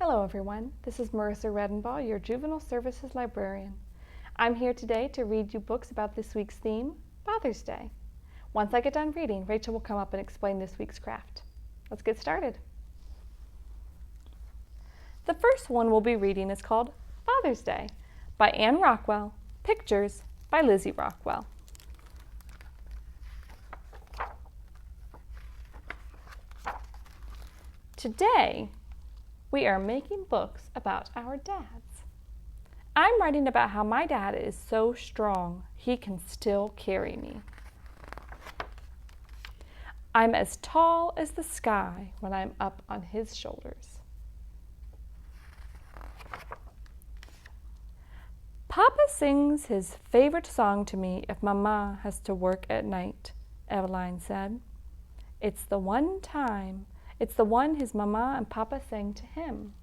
Hello everyone, this is Marissa Redenbaugh, your Juvenile Services Librarian. I'm here today to read you books about this week's theme, Father's Day. Once I get done reading, Racheal will come up and explain this week's craft. Let's get started. The first one we'll be reading is called Father's Day by Anne Rockwell, pictures by Lizzie Rockwell. Today, we are making books about our dads. I'm writing about how my dad is so strong, he can still carry me. I'm as tall as the sky when I'm up on his shoulders. Papa sings his favorite song to me if Mama has to work at night, Eveline said. It's the one his Mama and Papa sang to him.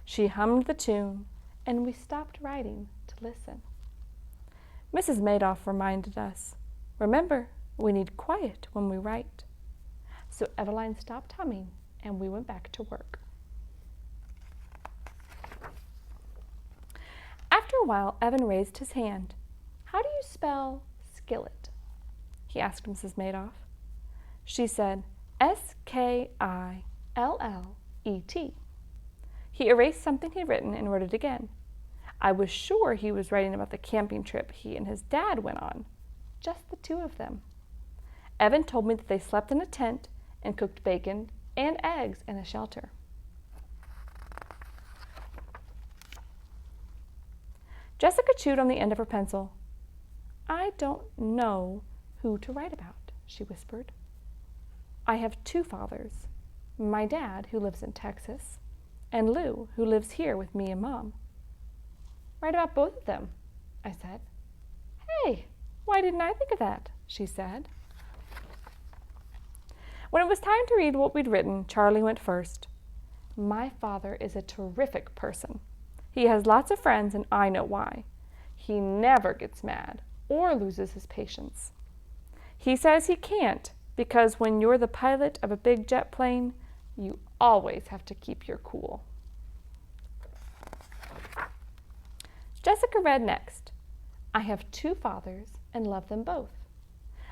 She hummed the tune, and we stopped writing to listen. Mrs. Madoff reminded us, remember, we need quiet when we write. So Eveline stopped humming, and we went back to work. After a while, Evan raised his hand. How do you spell skillet? He asked Mrs. Madoff. She said, S-K-I-L-L-E-T. He erased something he'd written and wrote it again. I was sure he was writing about the camping trip he and his dad went on, just the two of them. Evan told me that they slept in a tent and cooked bacon and eggs in a shelter. Jessica chewed on the end of her pencil. I don't know who to write about, she whispered. I have two fathers, my dad, who lives in Texas, and Lou, who lives here with me and Mom. Write about both of them, I said. Hey, why didn't I think of that? She said. When it was time to read what we'd written, Charlie went first. My father is a terrific person. He has lots of friends, and I know why. He never gets mad or loses his patience. He says he can't, because when you're the pilot of a big jet plane, you always have to keep your cool. Jessica read next. I have two fathers and love them both.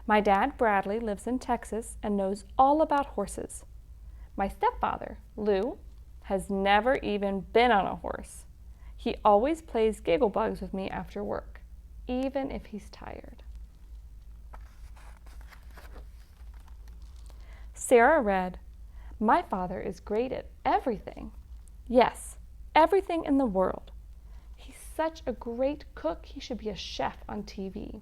My dad, Bradley, lives in Texas and knows all about horses. My stepfather, Lou, has never even been on a horse. He always plays giggle bugs with me after work, even if he's tired. Sarah read, my father is great at everything. Yes, everything in the world. He's such a great cook, he should be a chef on TV.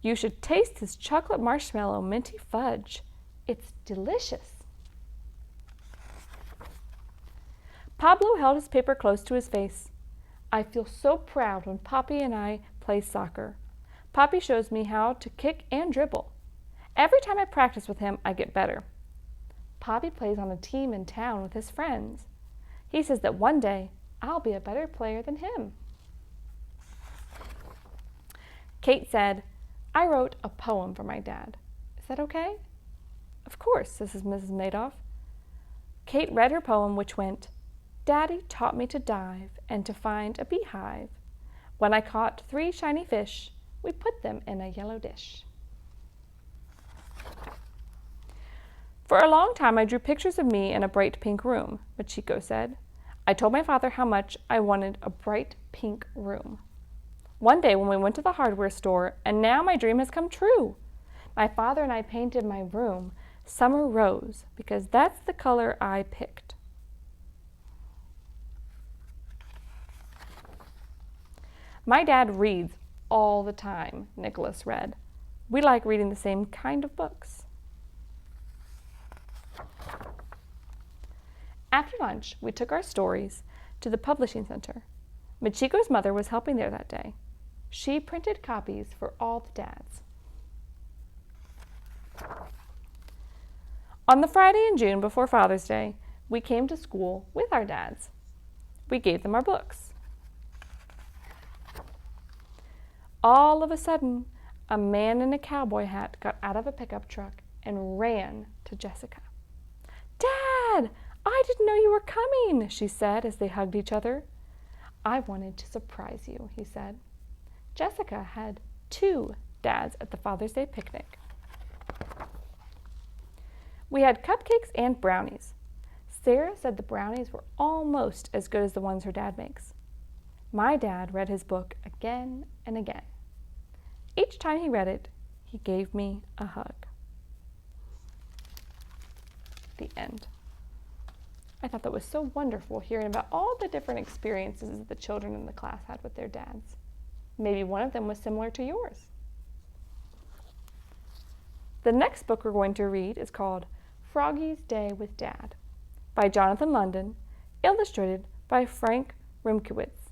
You should taste his chocolate marshmallow minty fudge. It's delicious. Pablo held his paper close to his face. I feel so proud when Poppy and I play soccer. Poppy shows me how to kick and dribble. Every time I practice with him, I get better. Poppy plays on a team in town with his friends. He says that one day I'll be a better player than him. Kate said, I wrote a poem for my dad. Is that okay? Of course, says Mrs. Madoff. Kate read her poem, which went, Daddy taught me to dive and to find a beehive. When I caught 3 shiny fish, we put them in a yellow dish. For a long time, I drew pictures of me in a bright pink room, Machiko said. I told my father how much I wanted a bright pink room. One day when we went to the hardware store, and now my dream has come true. My father and I painted my room summer rose because that's the color I picked. My dad reads all the time, Nicholas read. We like reading the same kind of books. After lunch, we took our stories to the publishing center. Machiko's mother was helping there that day. She printed copies for all the dads. On the Friday in June before Father's Day, we came to school with our dads. We gave them our books. All of a sudden, a man in a cowboy hat got out of a pickup truck and ran to Jessica. Dad, I didn't know you were coming, she said as they hugged each other. I wanted to surprise you, he said. Jessica had 2 dads at the Father's Day picnic. We had cupcakes and brownies. Sarah said the brownies were almost as good as the ones her dad makes. My dad read his book again and again. Each time he read it, he gave me a hug. The end. I thought that was so wonderful hearing about all the different experiences that the children in the class had with their dads. Maybe one of them was similar to yours. The next book we're going to read is called Froggys' Day with Dad by Jonathan London, illustrated by Frank Rimkewitz.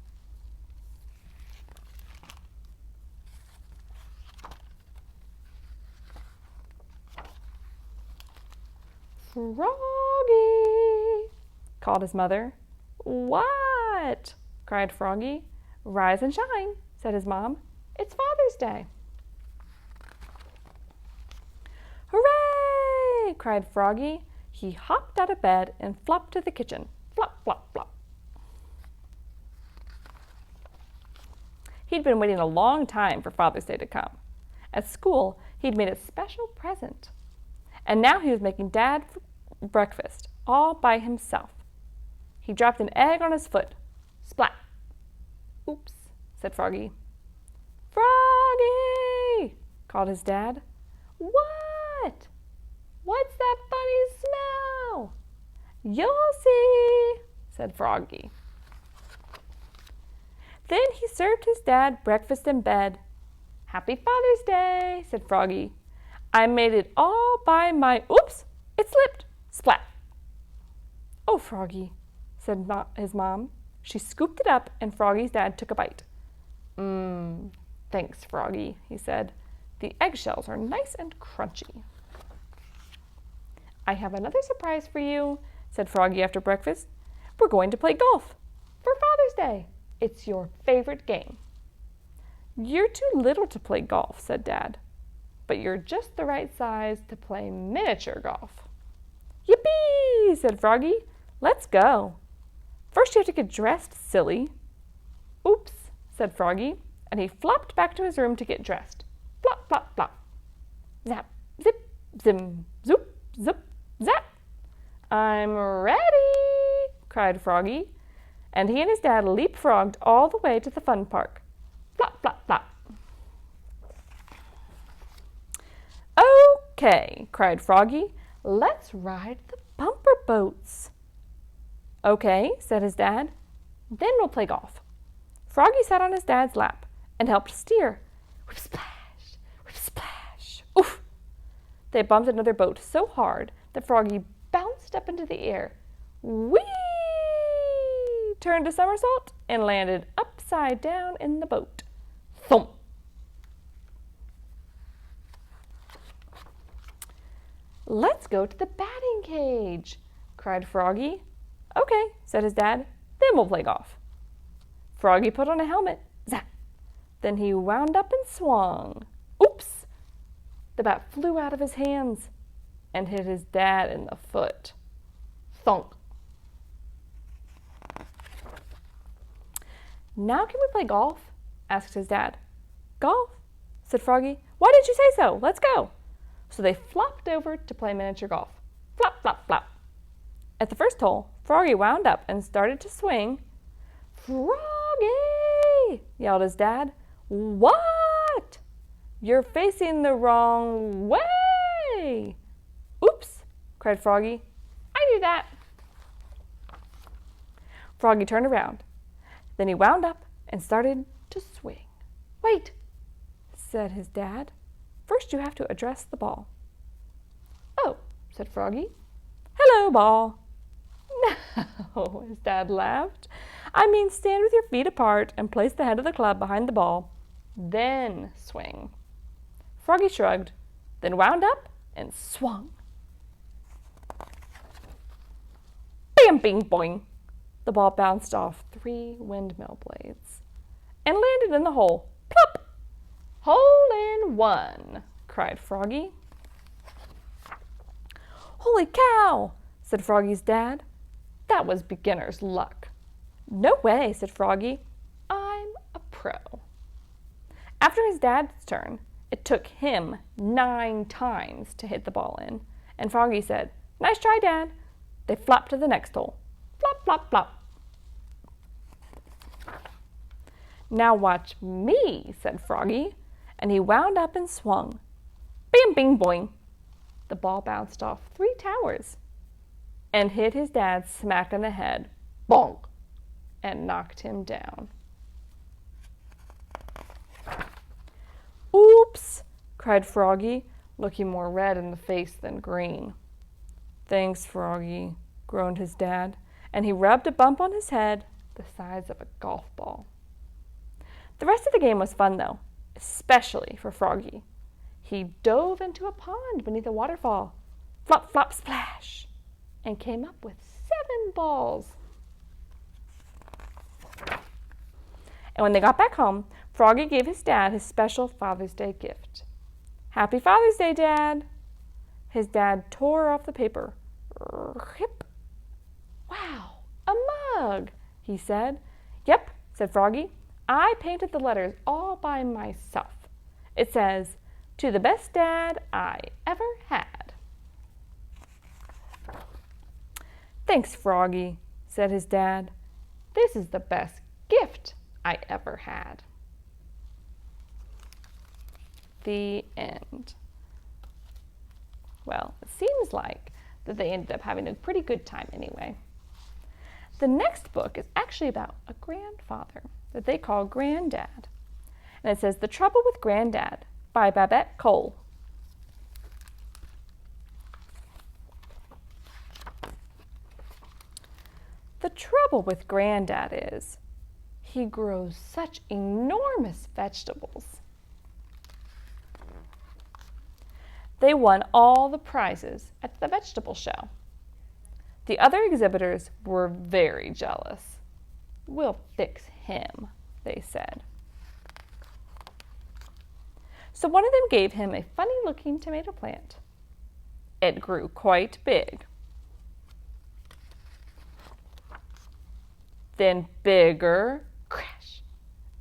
Froggy, called his mother. What? Cried Froggy. Rise and shine, said his mom. It's Father's Day. Hooray! Cried Froggy. He hopped out of bed and flopped to the kitchen. Flop, flop, flop. He'd been waiting a long time for Father's Day to come. At school, he'd made a special present. And now he was making Dad breakfast all by himself. He dropped an egg on his foot. Splat. Oops, said Froggy. Froggy, called his dad. What? What's that funny smell? You'll see, said Froggy. Then he served his dad breakfast in bed. Happy Father's Day, said Froggy. I made it all by my... Oops, it slipped. Splat. Oh, Froggy, said his mom. She scooped it up and Froggy's dad took a bite. Thanks, Froggy, he said. The eggshells are nice and crunchy. I have another surprise for you, said Froggy after breakfast. We're going to play golf for Father's Day. It's your favorite game. You're too little to play golf, said Dad. But you're just the right size to play miniature golf. Yippee, said Froggy. Let's go. First you have to get dressed, silly. Oops, said Froggy, and he flopped back to his room to get dressed. Flop, flop, flop. Zap, zip, zim, zoop, zip, zap. I'm ready, cried Froggy, and he and his dad leapfrogged all the way to the fun park. Flop, flop, flop. Okay, cried Froggy. Let's ride the bumper boats. Okay, said his dad. Then we'll play golf. Froggy sat on his dad's lap and helped steer. Whip splash, whip splash. Oof! They bumped another boat so hard that Froggy bounced up into the air. Whee! Turned a somersault and landed upside down in the boat. Thump! Let's go to the batting cage, cried Froggy. Okay, said his dad. Then we'll play golf. Froggy put on a helmet. Zap! Then he wound up and swung. Oops! The bat flew out of his hands and hit his dad in the foot. Thunk! Now can we play golf? Asked his dad. Golf? Said Froggy. Why didn't you say so? Let's go. So they flopped over to play miniature golf. Flop, flop, flop. At the first hole, Froggy wound up and started to swing. Froggy! Yelled his dad. What? You're facing the wrong way. Oops, cried Froggy. I knew that. Froggy turned around. Then he wound up and started to swing. Wait, said his dad. First you have to address the ball. Oh, said Froggy. Hello, ball. No, his dad laughed. I mean, stand with your feet apart and place the head of the club behind the ball. Then swing. Froggy shrugged, then wound up and swung. Bam, bing, boing. The ball bounced off 3 windmill blades and landed in the hole. Plop! Hole in one, cried Froggy. Holy cow, said Froggy's dad. That was beginner's luck. No way, said Froggy. I'm a pro. After his dad's turn, it took him 9 times to hit the ball in, and Froggy said, Nice try, Dad. They flopped to the next hole. Flop, flop, flop. Now watch me, said Froggy, and he wound up and swung. Bing, bing, boing. The ball bounced off 3 towers and hit his dad smack in the head, bonk, and knocked him down. Oops, cried Froggy, looking more red in the face than green. Thanks, Froggy, groaned his dad, and he rubbed a bump on his head the size of a golf ball. The rest of the game was fun, though, especially for Froggy. He dove into a pond beneath a waterfall, flop, flop, splash, and came up with 7 balls. And when they got back home, Froggy gave his dad his special Father's Day gift. Happy Father's Day, Dad! His dad tore off the paper. Hip. Wow, a mug, he said. Yep, said Froggy. I painted the letters all by myself. It says, To the best dad I ever had. Thanks, Froggy, said his dad. This is the best gift I ever had. The end. Well, it seems like that they ended up having a pretty good time anyway. The next book is actually about a grandfather that they call Granddad. And it says The Trouble with Granddad by Babette Cole. The trouble with Granddad is he grows such enormous vegetables. They won all the prizes at the vegetable show. The other exhibitors were very jealous. We'll fix him, they said. So one of them gave him a funny-looking tomato plant. It grew quite big. Then bigger, crash,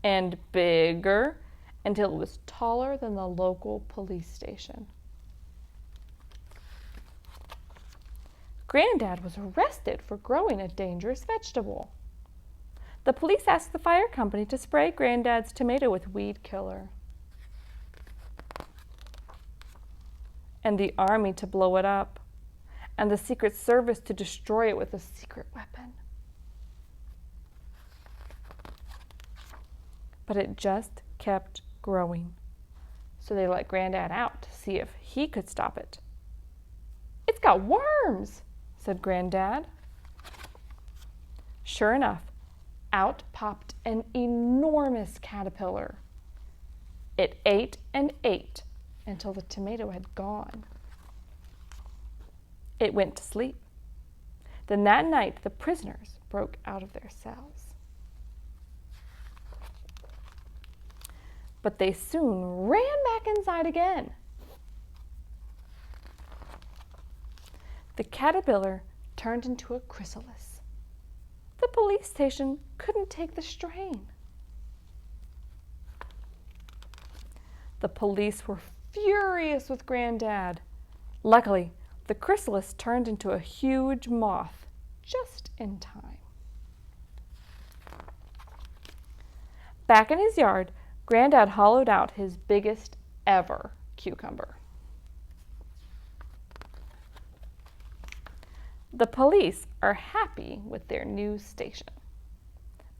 and bigger, until it was taller than the local police station. Granddad was arrested for growing a dangerous vegetable. The police asked the fire company to spray Granddad's tomato with weed killer, and the army to blow it up, and the Secret Service to destroy it with a secret weapon. But it just kept growing, so they let Granddad out to see if he could stop it. It's got worms, said Granddad. Sure enough, out popped an enormous caterpillar. It ate and ate until the tomato had gone. It went to sleep. Then that night, the prisoners broke out of their cells. But they soon ran back inside again. The caterpillar turned into a chrysalis. The police station couldn't take the strain. The police were furious with Granddad. Luckily, the chrysalis turned into a huge moth just in time. Back in his yard, Granddad hollowed out his biggest ever cucumber. The police are happy with their new station,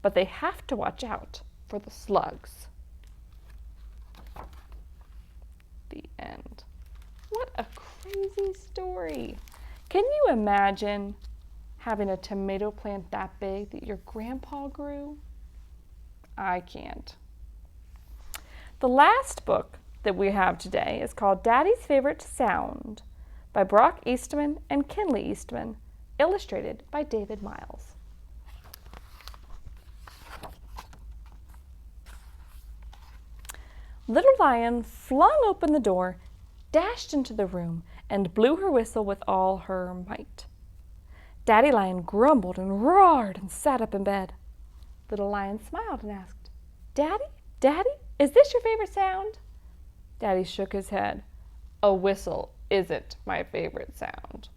but they have to watch out for the slugs. The end. What a crazy story. Can you imagine having a tomato plant that big that your grandpa grew? I can't. The last book that we have today is called Daddy's Favorite Sound by Brock Eastman and Kinley Eastman, illustrated by David Miles. Little Lion flung open the door, dashed into the room, and blew her whistle with all her might. Daddy Lion grumbled and roared and sat up in bed. Little Lion smiled and asked, Daddy, Daddy, is this your favorite sound? Daddy shook his head. A whistle isn't my favorite sound.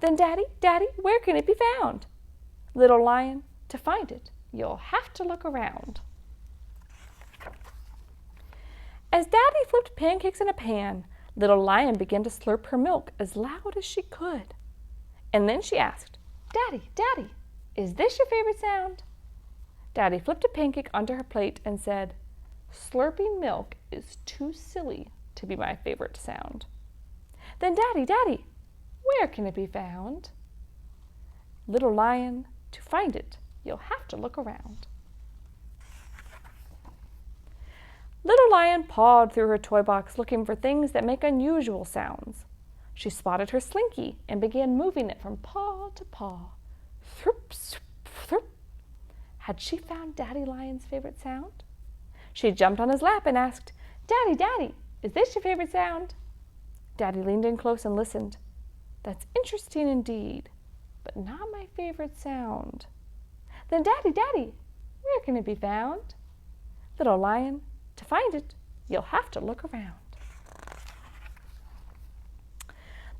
Then Daddy, Daddy, where can it be found? Little Lion, to find it, you'll have to look around. As Daddy flipped pancakes in a pan, Little Lion began to slurp her milk as loud as she could. And then she asked, Daddy, Daddy, is this your favorite sound? Daddy flipped a pancake onto her plate and said, Slurping milk is too silly to be my favorite sound. Then Daddy, Daddy, where can it be found? Little Lion, to find it, you'll have to look around. Little Lion pawed through her toy box looking for things that make unusual sounds. She spotted her slinky and began moving it from paw to paw. Throop, throop, throop. Had she found Daddy Lion's favorite sound? She jumped on his lap and asked, Daddy, Daddy, is this your favorite sound? Daddy leaned in close and listened. That's interesting indeed, but not my favorite sound. Then Daddy, Daddy, where can it be found? Little Lion, to find it, you'll have to look around.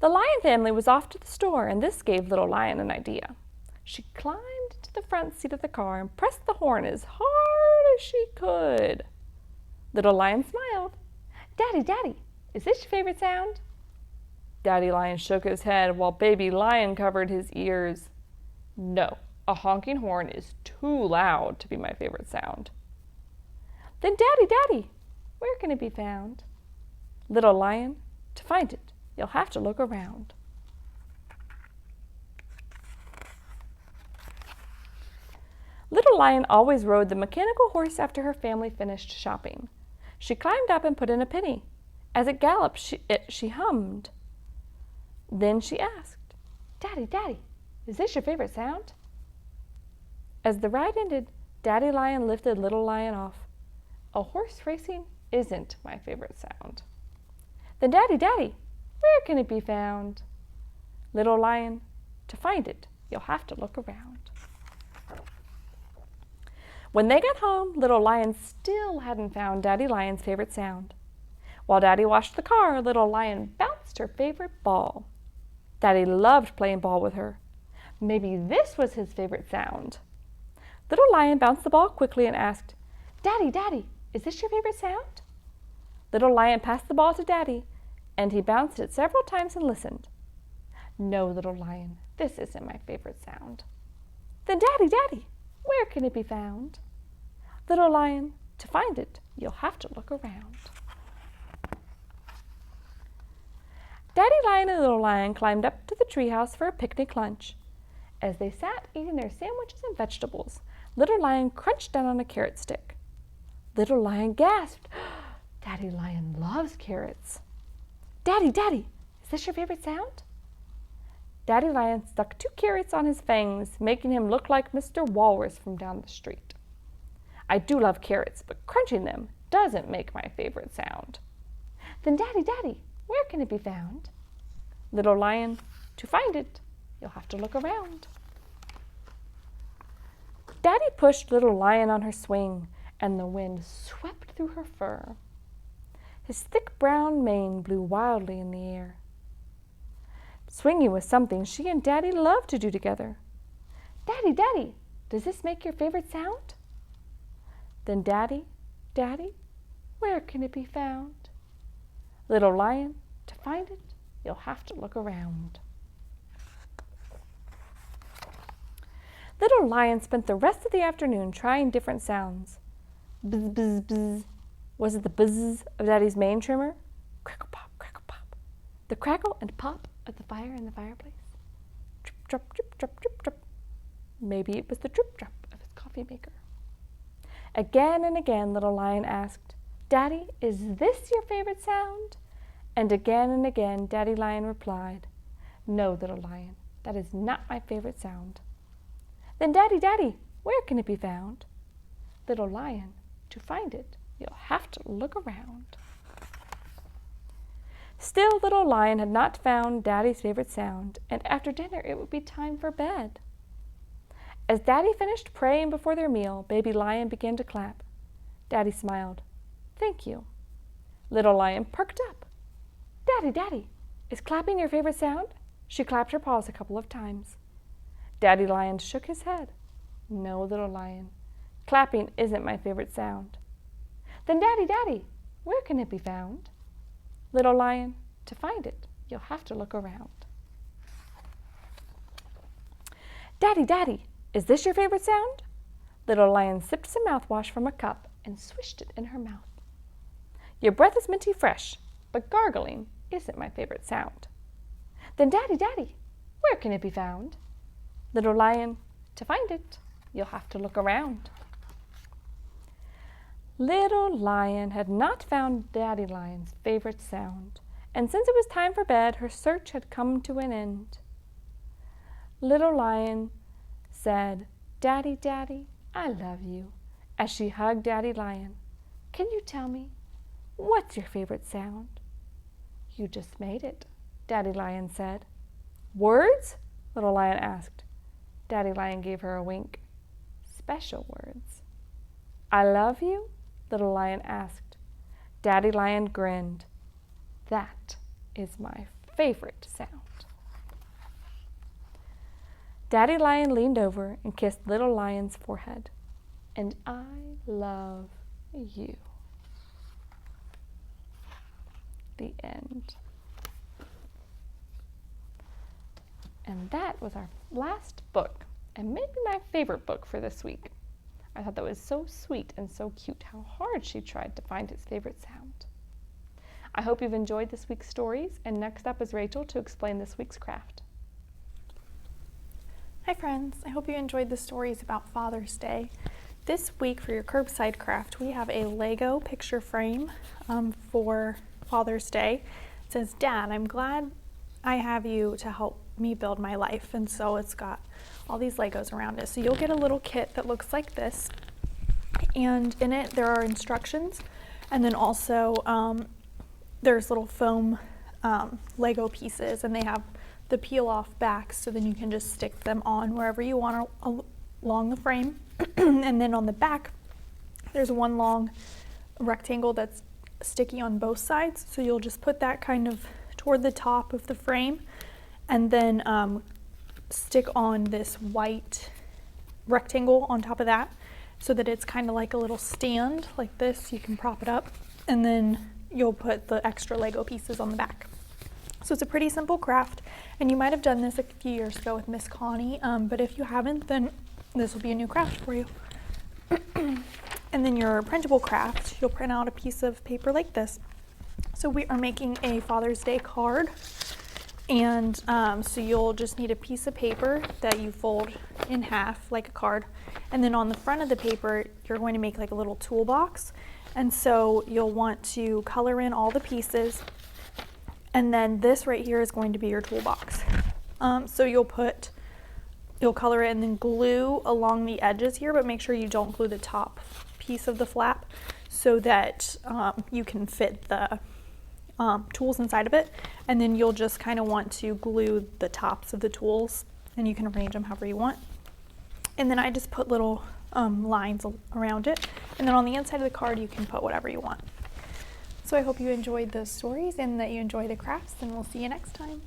The Lion family was off to the store, and this gave Little Lion an idea. She climbed into the front seat of the car and pressed the horn as hard as she could. Little Lion smiled. Daddy, Daddy, is this your favorite sound? Daddy Lion shook his head while Baby Lion covered his ears. No, a honking horn is too loud to be my favorite sound. Then Daddy, Daddy, where can it be found? Little Lion, to find it, you'll have to look around. Little Lion always rode the mechanical horse after her family finished shopping. She climbed up and put in a penny. As it galloped, she hummed. Then she asked, Daddy, Daddy, is this your favorite sound? As the ride ended, Daddy Lion lifted Little Lion off. A horse racing isn't my favorite sound. Then Daddy, Daddy, where can it be found? Little Lion, to find it, you'll have to look around. When they got home, Little Lion still hadn't found Daddy Lion's favorite sound. While Daddy washed the car, Little Lion bounced her favorite ball. Daddy loved playing ball with her. Maybe this was his favorite sound. Little Lion bounced the ball quickly and asked, Daddy, Daddy, is this your favorite sound? Little Lion passed the ball to Daddy, and he bounced it several times and listened. No, Little Lion, this isn't my favorite sound. Then Daddy, Daddy, where can it be found? Little Lion, to find it, you'll have to look around. Daddy Lion and Little Lion climbed up to the treehouse for a picnic lunch. As they sat eating their sandwiches and vegetables, Little Lion crunched down on a carrot stick. Little Lion gasped, Daddy Lion loves carrots. Daddy, Daddy, is this your favorite sound? Daddy Lion stuck 2 carrots on his fangs, making him look like Mr. Walrus from down the street. I do love carrots, but crunching them doesn't make my favorite sound. Then Daddy, Daddy, where can it be found? Little Lion, to find it, you'll have to look around. Daddy pushed Little Lion on her swing, and the wind swept through her fur. His thick brown mane blew wildly in the air. Swinging was something she and Daddy loved to do together. Daddy, Daddy, does this make your favorite sound? Then Daddy, Daddy, where can it be found? Little Lion, to find it, you'll have to look around. Little Lion spent the rest of the afternoon trying different sounds. Bzz, bzz, bzz. Was it the buzz of Daddy's mane trimmer? Crackle, pop, crackle, pop. The crackle and pop of the fire in the fireplace. Drip, drop, drip, drop, drip, drop. Maybe it was the drip drop of his coffee maker. Again and again, Little Lion asked, Daddy, is this your favorite sound? And again, Daddy Lion replied, No, Little Lion, that is not my favorite sound. Then Daddy, Daddy, where can it be found? Little Lion, to find it, you'll have to look around. Still, Little Lion had not found Daddy's favorite sound, and after dinner it would be time for bed. As Daddy finished praying before their meal, Baby Lion began to clap. Daddy smiled. "Thank you." Little Lion perked up. "Daddy, Daddy, is clapping your favorite sound?" She clapped her paws a couple of times. Daddy Lion shook his head. "No, Little Lion, clapping isn't my favorite sound." "Then Daddy, Daddy, where can it be found?" Little Lion, to find it, you'll have to look around. "Daddy, Daddy, is this your favorite sound?" Little Lion sipped some mouthwash from a cup and swished it in her mouth. "Your breath is minty fresh, but gargling isn't my favorite sound." "Then Daddy, Daddy, where can it be found?" Little Lion, to find it, you'll have to look around. Little Lion had not found Daddy Lion's favorite sound, and since it was time for bed, her search had come to an end. Little Lion said, "Daddy, Daddy, I love you," as she hugged Daddy Lion. "Can you tell me, what's your favorite sound?" "You just made it," Daddy Lion said. "Words?" Little Lion asked. Daddy Lion gave her a wink. "Special words." "I love you?" Little Lion asked. Daddy Lion grinned. "That is my favorite sound." Daddy Lion leaned over and kissed Little Lion's forehead. "And I love you." The end. And that was our last book, and maybe my favorite book for this week. I thought that was so sweet and so cute how hard she tried to find his favorite sound. I hope you've enjoyed this week's stories, and next up is Racheal to explain this week's craft. Hi friends, I hope you enjoyed the stories about Father's Day. This week for your curbside craft, we have a Lego picture frame for Father's Day. It says, "Dad, I'm glad I have you to help me build my life." And so it's got all these Legos around it. So you'll get a little kit that looks like this. And in it there are instructions. And then also there's little foam Lego pieces, and they have the peel off backs, so then you can just stick them on wherever you want along the frame. And then on the back there's one long rectangle that's sticky on both sides, so you'll just put that kind of toward the top of the frame, and then stick on this white rectangle on top of that, so that it's kind of like a little stand like this. You can prop it up, and then you'll put the extra Lego pieces on the back. So it's a pretty simple craft, and you might have done this a few years ago with Miss Connie, but if you haven't, then this will be a new craft for you. And then your printable craft, you'll print out a piece of paper like this. So we are making a Father's Day card, and so you'll just need a piece of paper that you fold in half like a card, and then on the front of the paper you're going to make like a little toolbox, and so you'll want to color in all the pieces, and then this right here is going to be your toolbox. So you'll color it and then glue along the edges here, but make sure you don't glue the top piece of the flap, so that you can fit the tools inside of it. And then you'll just kind of want to glue the tops of the tools, and you can arrange them however you want. And then I just put little lines around it, and then on the inside of the card you can put whatever you want. So I hope you enjoyed the stories and that you enjoy the crafts, and we'll see you next time.